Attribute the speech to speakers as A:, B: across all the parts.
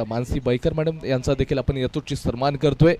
A: Mansi Baker madam यांचा देखील आपण यथोचित सन्मान करतोय।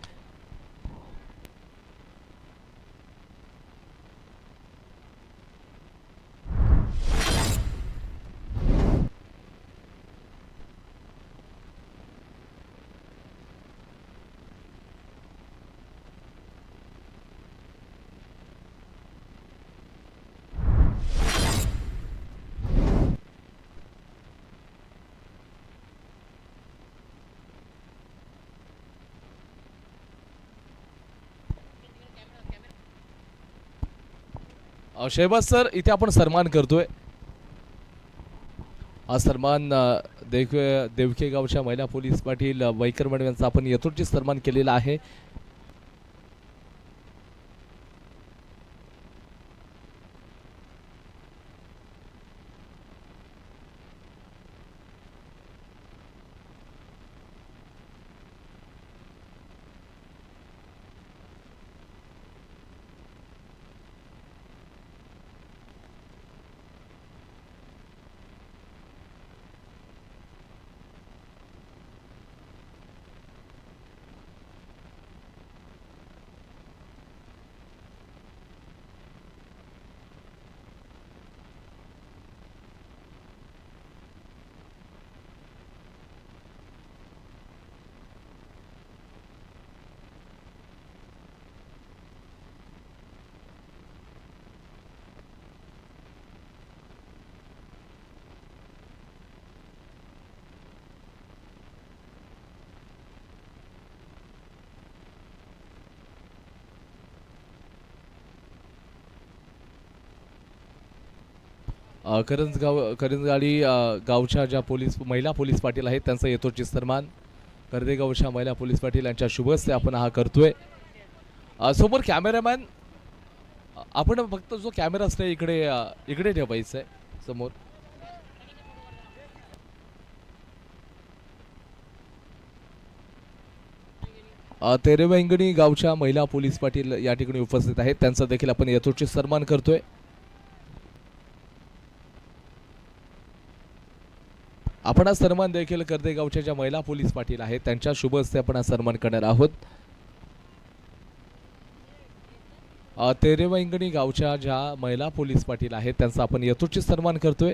A: शहबाज सर इथे आपण सन्मान करतोय। हा सन्मान देवखे गावच्या महिला पोलीस पाटील बैकर मॅडम यांचा आपण यथोचित सन्मान केलेला आहे। करंजगाडी गावच्या ज्या महिला पोलीस पाटील आहेत त्यांचा यथोचित सन्मान करदेगावच्या महिला पोलीस पाटील यांच्या शुभ हस्ते आपण हा करतोय। समोर कॅमेरामॅन आपण फक्त जो कॅमेरा असतो इकडे ठेवायचा आहे समोर। तेरेवेंगणी गावच्या महिला पोलीस पाटील या ठिकाणी उपस्थित आहेत त्यांचा देखील आपण यथोचित सन्मान करतोय। आपण हा सन्मान देखील करदेगावच्या ज्या महिला पोलीस पाटील आहेत त्यांच्या शुभ हस्ते आपण हा सन्मान करणार आहोत। तेरेवेंगणी गावच्या ज्या महिला पोलीस पाटील आहेत त्यांचा आपण यथोचित सन्मान करतोय।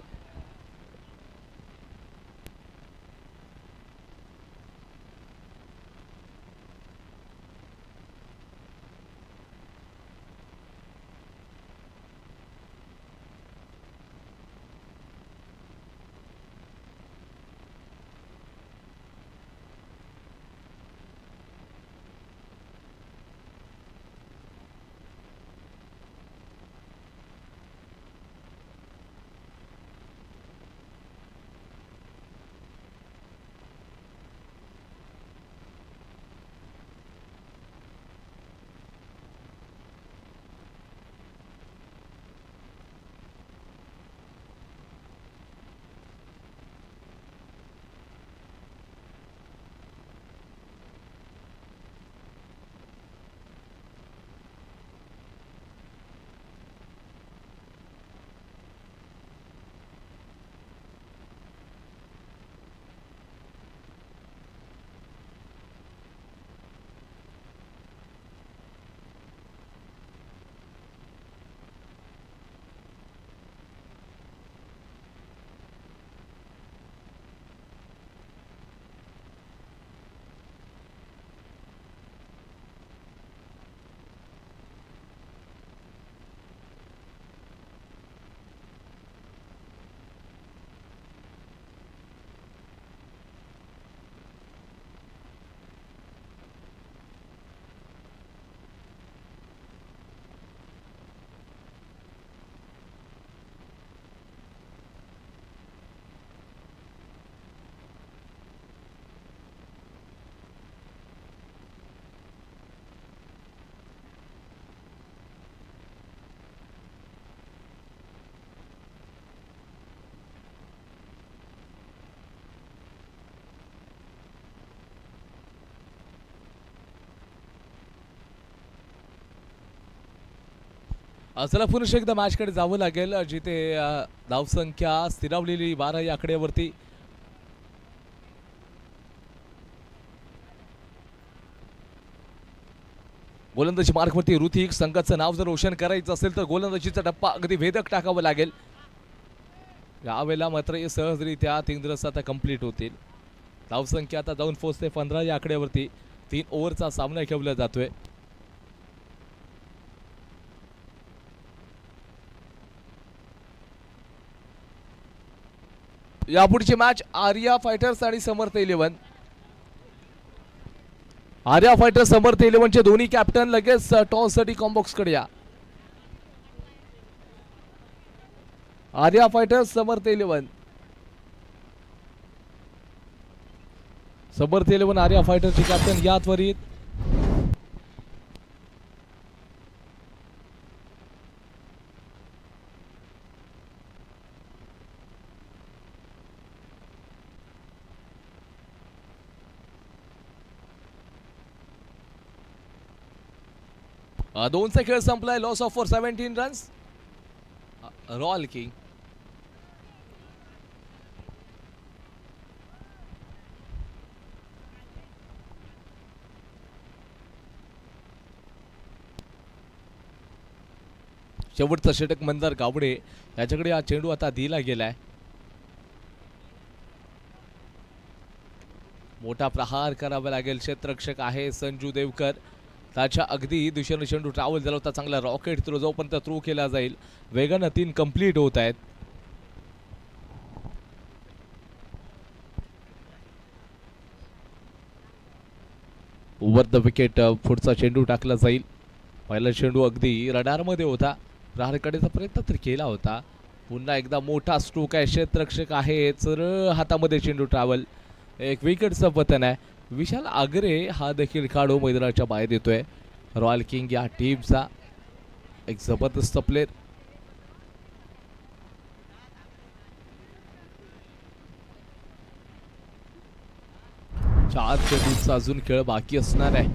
A: चला पुन्हा एकदा मॅचकडे जावं लागेल जिथे धावसंख्या स्थिरावलेली 12 या आकड्यावरती गोलंदाजी मार्कवरती ऋतिक. संघाचं नाव जर रोशन करायचं असेल तर गोलंदाजीचा टप्पा अगदी वेधक टाकावा लागेल. यावेळेला मात्र हे सहजरित्या 3 रस आता कंप्लीट होतील. धावसंख्या आता जाऊन पोहोचते 15 या आकड्यावरती. 3 ओव्हरचा सामना खेळला जातोय. यापुढची मॅच आर्या फायटर्स आणि समर्थ 11. आर्या फायटर्स समर्थ 11 चे दोन्ही कॅप्टन लगेच टॉस साठी कॉम्बॉक्स कडे या. आर्या फायटर्स समर्थ 11. समर्थ 11 आर्या फायटरचे कॅप्टन या त्वरित. दोनचा खेळ संपलाय. Loss of four 17 runs. Royal king शेवटचा षटक मंदार गावडे याच्याकडे हा चेंडू आता दिला गेलाय. मोठा प्रहार करावा लागेल. क्षेत्ररक्षक आहे संजू देवकर. त्याच्या अगदी दिशेने चेंडू ट्रॅव्हल झाला होता. चांगला रॉकेट थ्रो जोपर्यंत थ्रो केला जाईल वेगानं 3 कंप्लीट होत आहेत. ओव्हर द विकेट पुढचा चेंडू टाकला जाईल. पहिला चेंडू अगदी रडारमध्ये होता. प्रहार करण्याचा प्रयत्न तर केला होता. पुन्हा एकदा मोठा स्ट्रोक आहे. क्षेत्ररक्षक आहे. सरळ हातामध्ये चेंडू ट्रॅव्हल. एक विकेटचं पतन आहे. विशाल आगरे हा देखील खेळाडू मैदानाच्या बाहेर येतोय. रॉयल किंग या टीमचा एक जबरदस्त प्लेयर. चार चेंडूचा अजून खेळ बाकी असणार आहे.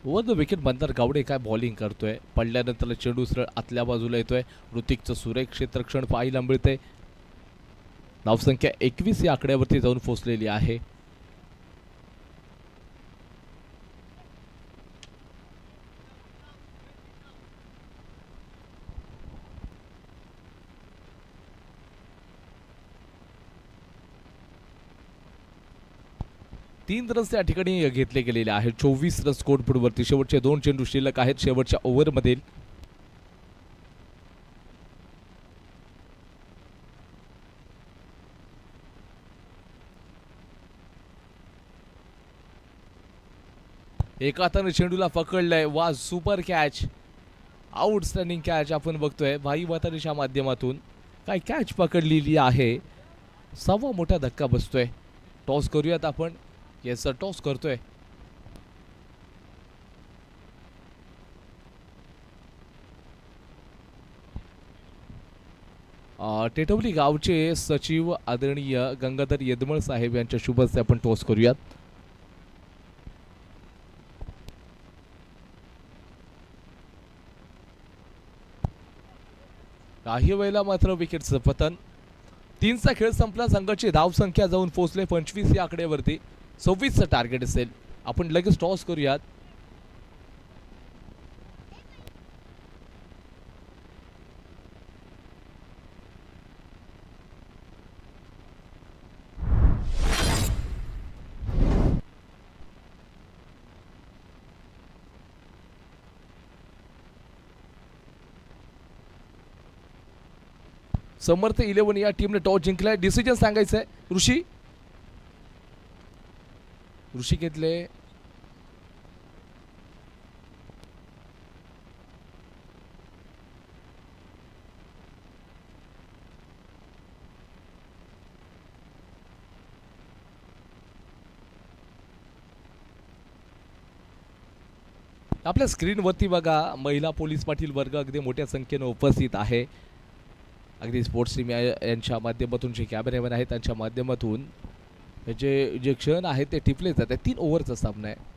A: Over the wicket Mandar Gawade काय बॉलिंग करतोय. पडल्यानंतर चेंडू सरळ आतल्या बाजूला येतोय. ऋतिकचं सुरेख क्षेत्ररक्षण पाहायला मिळते. धावसंख्या 21 या आकड्यावरती जाऊन पोहोचलेली आहे. तीन रन्स या ठिकाणी घेतले गेलेले आहेत. 24 रन स्कोर पुढवरती. शेवटचे 2 चेंडू शिल्लक आहेत शेवटच्या ओव्हरमधील. एका हाताने चेंडूला पकडलंय. वा सुपर कॅच. आउटस्टँडिंग कॅच आपण बघतोय भाई वातानीच्या माध्यमातून. काय कॅच पकडलेली आहे. सव्वा मोठा धक्का बसतोय. टॉस करूयात आपण. येस सर टॉस करतोय. टेटवली गावचे सचिव आदरणीय गंगाधर यदमळ साहेब यांच्या शुभ हस्ते आपण टॉस करूयात. काही वेळेला मात्र विकेटचं पतन. 3चा खेळ संपला. संघाची धावसंख्या जाऊन पोहोचले 25 या आकड्यावरती. 26चं टार्गेट असेल. आपण लगेच टॉस करूयात. समर्थ 11 या टीमने टॉस जिंकलाय. डिसिजन सांगायचंय. ऋषी घेतले. आपल्या स्क्रीनवरती बघा महिला पोलीस पाटील वर्ग अगदी मोठ्या संख्येने उपस्थित आहे. अगदी स्पोर्ट्स टीम यांच्या माध्यमातून जे कॅमेरामॅन आहेत त्यांच्या माध्यमातून जे क्षण आहेत ते टिपले जातात. 3 ओव्हरचा सामना आहे.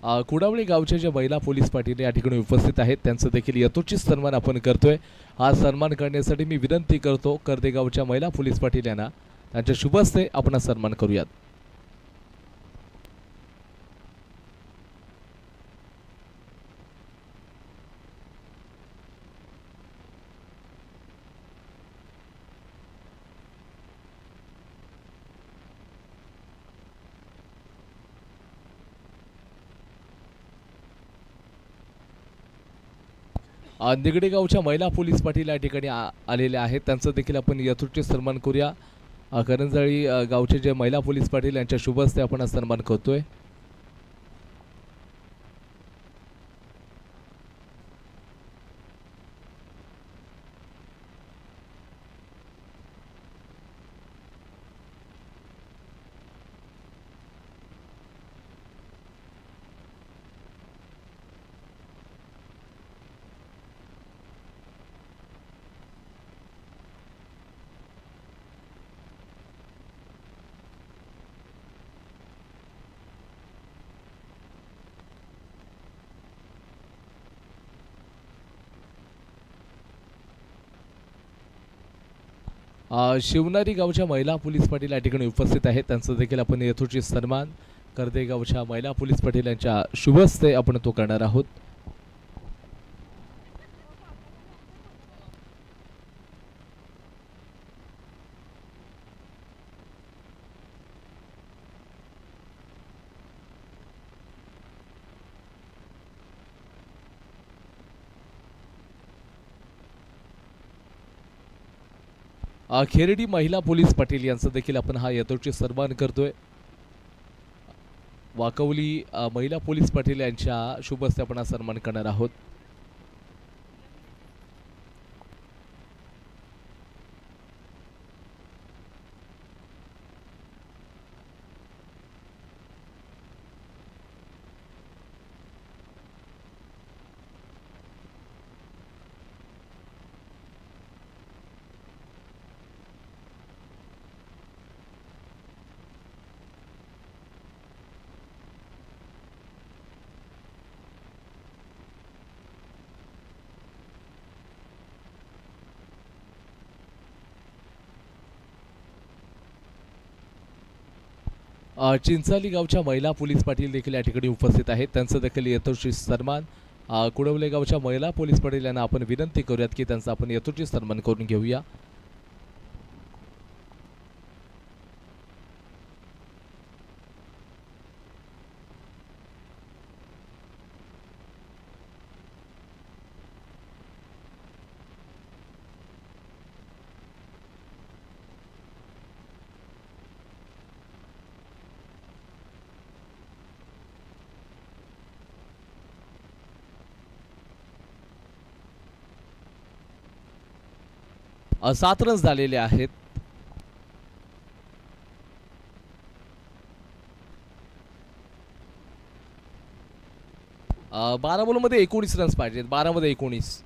A: कुडावळे गावच्या ज्या महिला पोलीस पाटील या ठिकाणी उपस्थित आहेत त्यांचं देखील यथोचित सन्मान आपण करतोय. हा सन्मान करण्यासाठी मी विनंती करतो कर्देगावच्या महिला पोलीस पाटील यांना त्यांच्या शुभ हस्ते आपण सन्मान करूयात. निगडी गावच्या महिला पोलीस पाटील या ठिकाणी आलेल्या आहेत त्यांचं देखील आपण यथोचित सन्मान करूया. करंजळी गावचे जे महिला पोलीस पाटील यांच्या शुभ हस्ते आपण सन्मान करतोय. शिवनारी गावच्या महिला पोलीस पाटील या ठिकाणी उपस्थित आहेत त्यांचं देखील आपण यथोचित सन्मान कर्दे गावच्या महिला पोलीस पाटील यांच्या शुभ हस्ते आपण तो करणार आहोत. खेरडी महिला पोलीस पाटील यांचं देखील आपण हा यथोचित सन्मान करतोय. वाकवली महिला पोलीस पाटील यांच्या शुभ हस्ते आपण हा सन्मान करणार आहोत. चिंचाली गावच्या महिला पोलीस पाटील देखील या ठिकाणी उपस्थित आहेत त्यांचं देखील यथोचित सन्मान कुडवले गावच्या महिला पोलीस पाटील यांना आपण विनंती करूयात की त्यांचा आपण यथोचित सन्मान करून घेऊया. सात रन्स झालेले आहेत. बारामोलमध्ये 19 रन्स पाहिजेत. 12 मध्ये 19.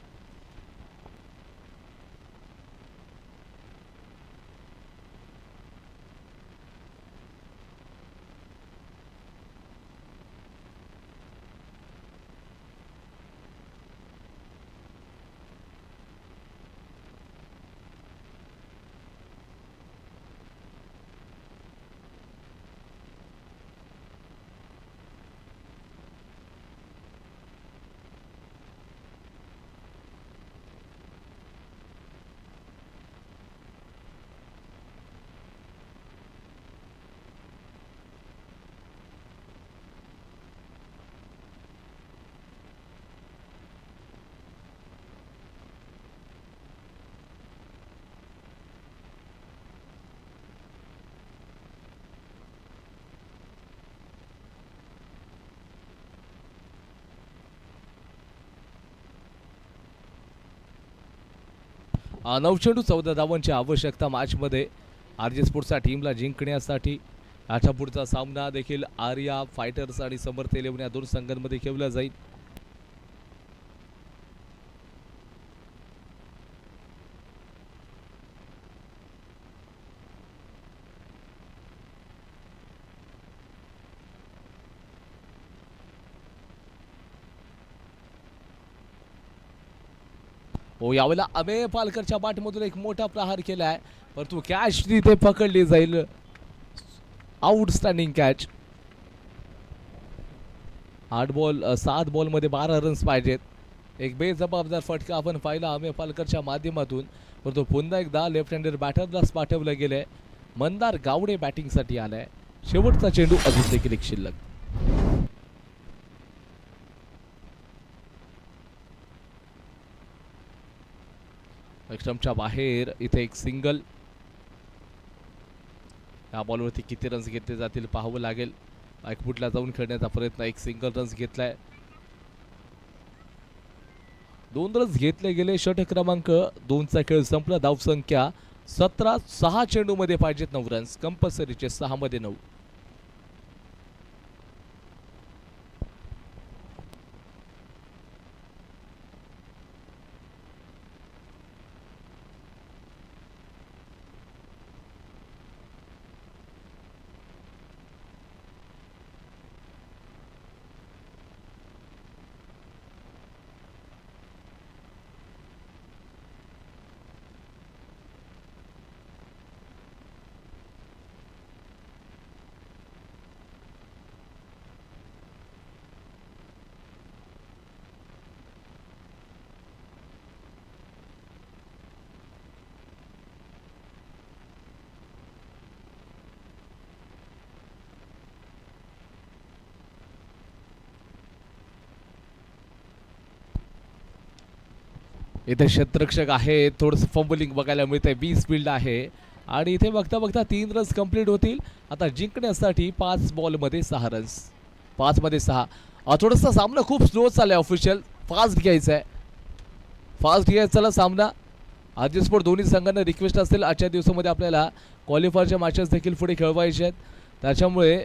A: चेंडू 14 धावांची आवश्यकता मॅचमध्ये आरजे स्पोर्ट्सच्या टीमला जिंकण्यासाठी. याच्या पुढचा सामना देखील आर्या फायटर्स आणि समर्थ 11 या दोन संघांमध्ये खेळला जाईल. हो, यावेळेला अमेय पालकरच्या बॅटमधून एक मोठा प्रहार केलाय, परंतु कॅच तिथे पकडली जाईल. Outstanding catch. 7 बॉलमध्ये 12 रन्स पाहिजेत. एक बेजबाबदार फटका आपण पाहिला अमेय पालकरच्या माध्यमातून, परंतु पुन्हा एकदा लेफ्ट हँडेड बॅटरलाच पाठवलं गेलंय. मंदार गावडे बॅटिंगसाठी आलाय. शेवटचा चेंडू अजून देखील एक शिल्लक. स्टंपच्या बाहेर इथे एक सिंगल. या बॉलवरती किती रन्स घेतले जातील पाहावं लागेल. बॅकफुटला जाऊन खेळण्याचा प्रयत्न, एक सिंगल रन्स घेतलाय. 2 रन्स घेतले गेले. षटक क्रमांक 2चा खेळ संपला. धावसंख्या 17. 6 चेंडूमध्ये पाहिजेत 9 रन्स. कंपल्सरीचे 6 मध्ये 9. इथे क्षेत्ररक्षक आहे. थोडंसं फंबलिंग बघायला मिळतंय. 20 फील्ड आहे आणि इथे बघता बघता 3 रन्स कंप्लीट होतील. आता जिंकण्यासाठी 5 बॉलमध्ये 6 रन्स. 5 मध्ये 6. थोडासा सामना खूप स्लो चाललाय. ऑफिशियल फास्ट घ्यायचा आहे. फास्ट घ्यायचा सामना. आरजे स्पोर्ट दोन्ही संघांना रिक्वेस्ट असेल आजच्या दिवसामध्ये आपल्याला क्वालिफायरच्या मॅचेस देखील पुढे खेळवायचे आहेत. त्याच्यामुळे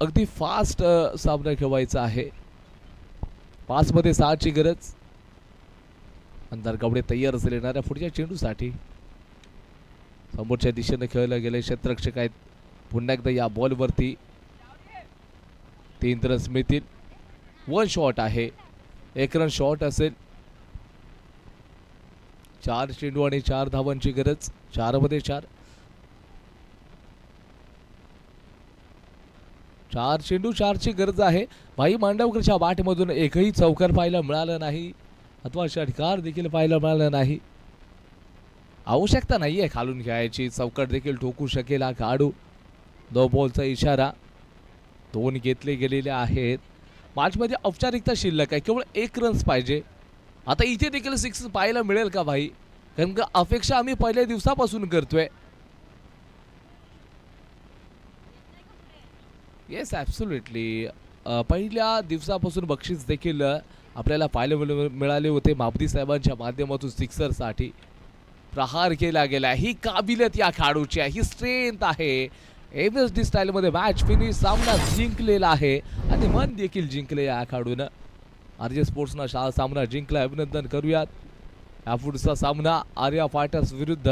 A: अगदी फास्ट सामना खेळवायचा आहे. 5 मध्ये 6 ची गरज. अंधार गावडे तयार असेल येणाऱ्या पुढच्या चेंडूसाठी. समोरच्या दिशेने खेळलं गेले. क्षेत्ररक्षक आहेत. पुन्हा एकदा या बॉलवरती 3 रन्स मिळतील. 1 शॉट आहे. 1 रन शॉट असेल. 4 चेंडू आणि 4 धावांची गरज. 4 मध्ये 4. 4 चेंडू 4 ची गरज आहे. भाई मांडवकरच्या बॅटमधून एकही चौकार पाहायला मिळालं नाही अथवा षटकार देखील पाहायला मिळाला नाही. आवश्यकता नाहीये खालून खेळायची. चौकार देखील ठोकू शकेल हा खेळाडू. 2 बॉलचा इशारा. 2 घेतले गेलेले आहेत. मॅचमध्ये औपचारिकता शिल्लक आहे. केवळ 1 रन्स पाहिजे. आता इथे देखील 6 पाहायला मिळेल का भाई? कारण का अपेक्षा आम्ही पहिल्या दिवसापासून करतोय. Yes absolutely. पहिल्या दिवसापासून बक्षीस देखील आपल्याला पाहायला मिळाले होते. माबदी साहेबांच्या माध्यमातून सिक्सरसाठी प्रहार केला गेला. ही काबिलियत या खेळाडूची आहे. ही स्ट्रेंथ आहे. एमएसडी स्टाईलमध्ये मॅच फिनिश. सामना जिंकलेला आहे आणि मन देखील जिंकले या खेळाडूनं. आरजे स्पोर्ट्सनं सामना जिंकला. अभिनंदन करूयात. यापुढचा सामना आर्या फायटर्स विरुद्ध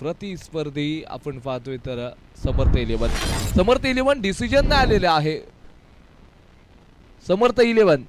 A: प्रतिस्पर्धी आपण पाहतोय तर समर्थ 11 डिसिजन नाही आलेले आहे. समर्थ 11.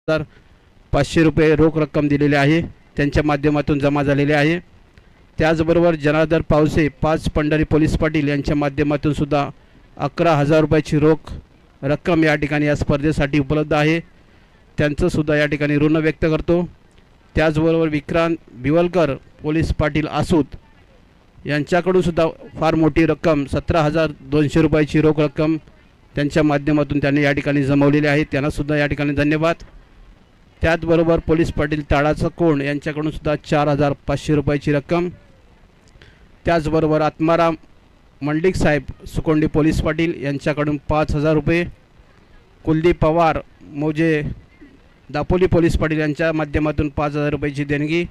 B: 500 रुपये रोख रक्कम दिलेली आहे, त्यांच्या माध्यमातून जमा झालेले आहे. त्याचबरोबर जनार्दन पावसे 5 पंढरी पोलीस पाटील यांच्या माध्यमातून सुद्धा 11,000 रुपयाची रोख रक्कम या ठिकाणी या स्पर्धेसाठी उपलब्ध आहे, त्यांचंसुद्धा या ठिकाणी ऋण व्यक्त करतो. त्याचबरोबर विक्रांत बिवलकर पोलीस पाटील आसूत यांच्याकडून सुद्धा फार मोठी रक्कम 17,200 रुपयाची रोख रक्कम त्यांच्या माध्यमातून त्यांनी या ठिकाणी जमवलेली आहे, त्यांनासुद्धा या ठिकाणी धन्यवाद. त्याचबरोबर पोलीस पाटील ताडाचं कोण यांच्याकडून सुद्धा 4,500 रुपयाची रक्कम. त्याचबरोबर आत्माराम मंडिक साहेब सुकोंडी पोलीस पाटील यांच्याकडून 5,000 रुपये. कुलदीप पवार मोजे दापोली पोलीस पाटील यांच्या माध्यमातून 5,000 रुपयाची देणगी.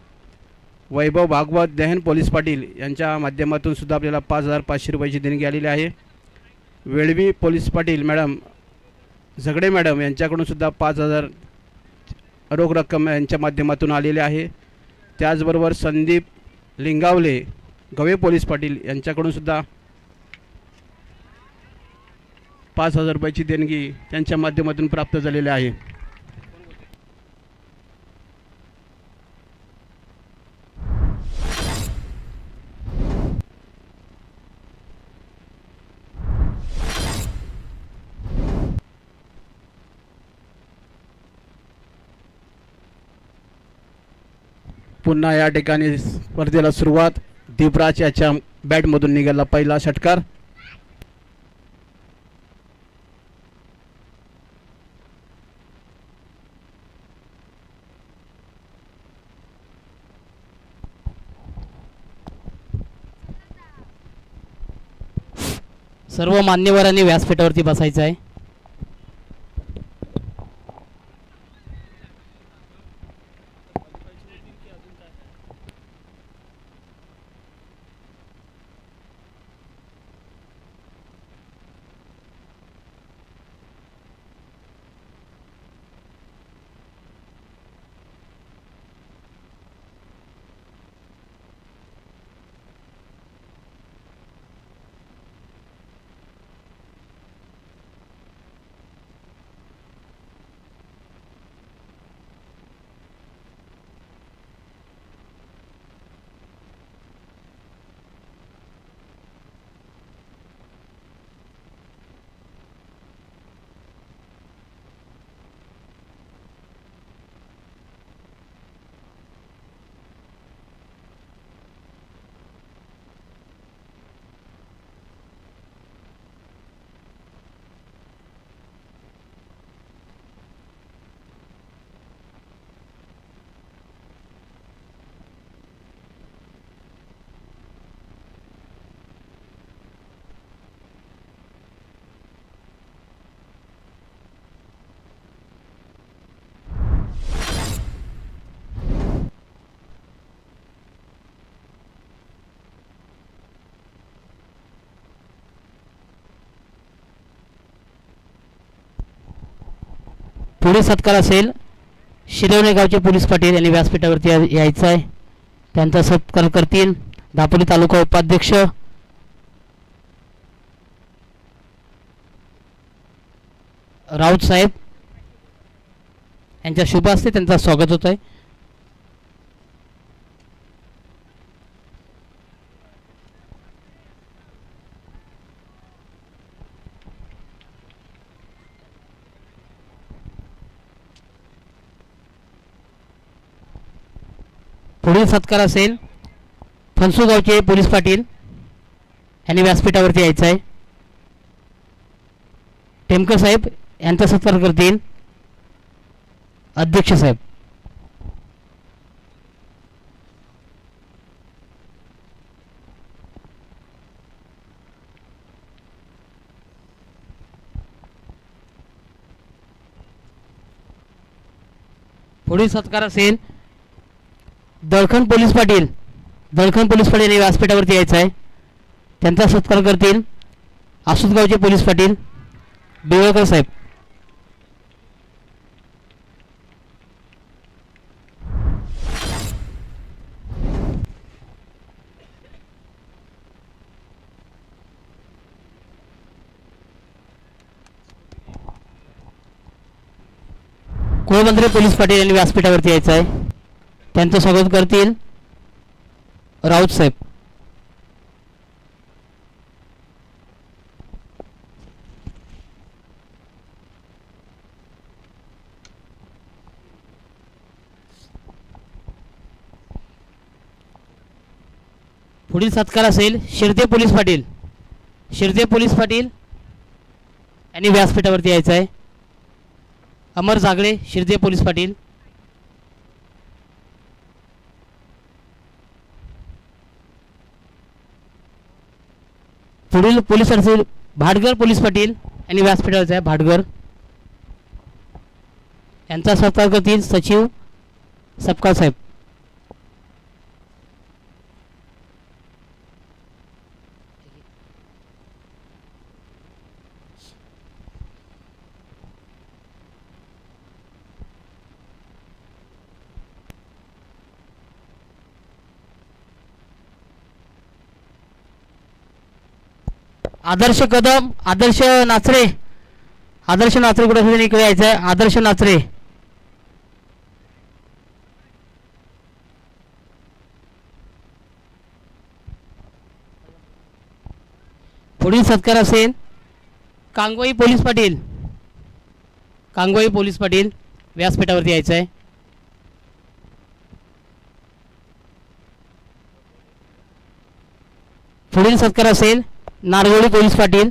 B: वैभव भागवत दहन पोलीस पाटील यांच्या माध्यमातून सुद्धा आपल्याला 5,500 रुपयाची देणगी आलेली आहे. वेळवी पोलीस पाटील मॅडम झगडे मॅडम यांच्याकडून सुद्धा 5,000 रोख रक्कम यांच्या माध्यमातून आलेले आहे. त्याचबरोबर संदीप लिंगावले गवे पोलीस पाटील यांच्याकडून सुद्धा 5,000 रुपयाची देणगी त्यांच्या माध्यमातून प्राप्त झालेली आहे. पुन्हा या ठिकाणी स्पर्धेला सुरुवात. दीपराज याच्या बॅटमधून निघाला पहिला षटकार.
C: सर्व मान्यवरांनी व्यासपीठावरती बसायचं आहे. पुढे सत्कार असेल शिरवणे गावचे पोलीस पाटील यांनी व्यासपीठावरती यायचं आहे. त्यांचा सत्कार करतील दापोली तालुका उपाध्यक्ष राऊत साहेब यांच्या शुभ हस्ते त्यांचा स्वागत होत आहे. पुढील सत्कार असेल फणसू गावचे पोलीस पाटील यांनी व्यासपीठावरती यायचं आहे. टेमकर साहेब यांचा सत्कार करतील अध्यक्ष साहेब. पुढील सत्कार असेल दळखंड पोलीस पाटील यांनी व्यासपीठावरती यायचं आहे. त्यांचा सत्कार करतील आसूतगावचे पोलीस पाटील बिवळकर साहेब. कुळमंत्री पोलीस पाटील यांनी व्यासपीठावरती यायचं आहे. त्यांचं स्वागत करतील राऊत साहेब. पुढील सत्कार असेल शिरते पोलीस पाटील. शिरते पोलीस पाटील यांनी व्यासपीठावरती यायचं आहे. अमर जागळे शिरते पोलीस पाटील. पुढील पोलीस असेल भाटगर पोलीस पाटील यांनी व्यासपीठावरती आहे. भाटगर यांचा सत्कार करतील सचिव सपकाळ साहेब. आदर्श कदम आदर्श नाचरे. आदर्श नाचरे कुठे असेल इकडे यायचं आहे. आदर्श नाचरे. पुढील सत्कार असेल कांगवाई पोलीस पाटील. कांगवाई पोलीस पाटील व्यासपीठावरती यायचं आहे. पुढील सत्कार असेल नारगोली पोलीस पाटील.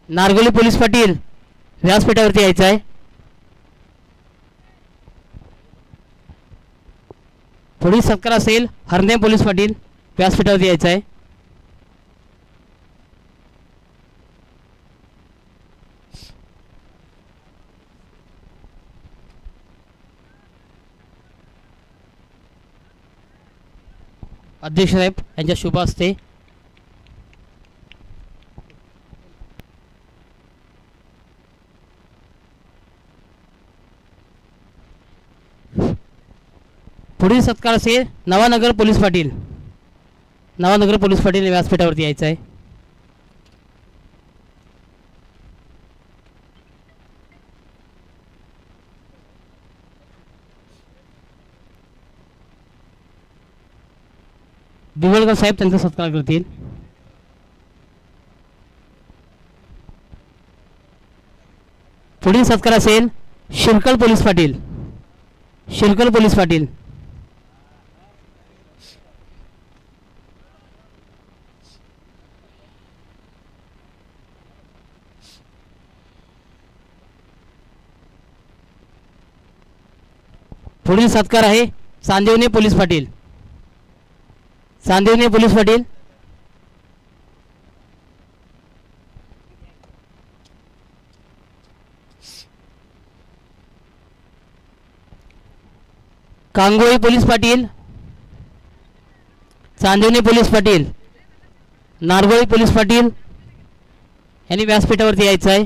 C: नारगोली पोलीस पाटील व्यासपीठावरती यायचं आहे. पुढील सत्कार असेल हरणे पोलीस पाटील व्यासपीठावरती यायचं आहे. अध्यक्ष साहेब यांच्या शुभ हस्ते पुढील सत्कार असेल नवानगर पोलीस पाटील. नवानगर पोलीस पाटील व्यासपीठावरती यायचं आहे. बिवळकर साहेब त्यांचा सत्कार करतील. पुढील सत्कार असेल शिरकल पोलीस पाटील. शिरकल पोलीस पाटील पुढील सत्कार आहे Chandivane police Patil. Chandivane police Patil Kangoli police Patil. Chandivane police Patil Nargoli police Patil यांनी व्यासपीठावरती यायचं आहे.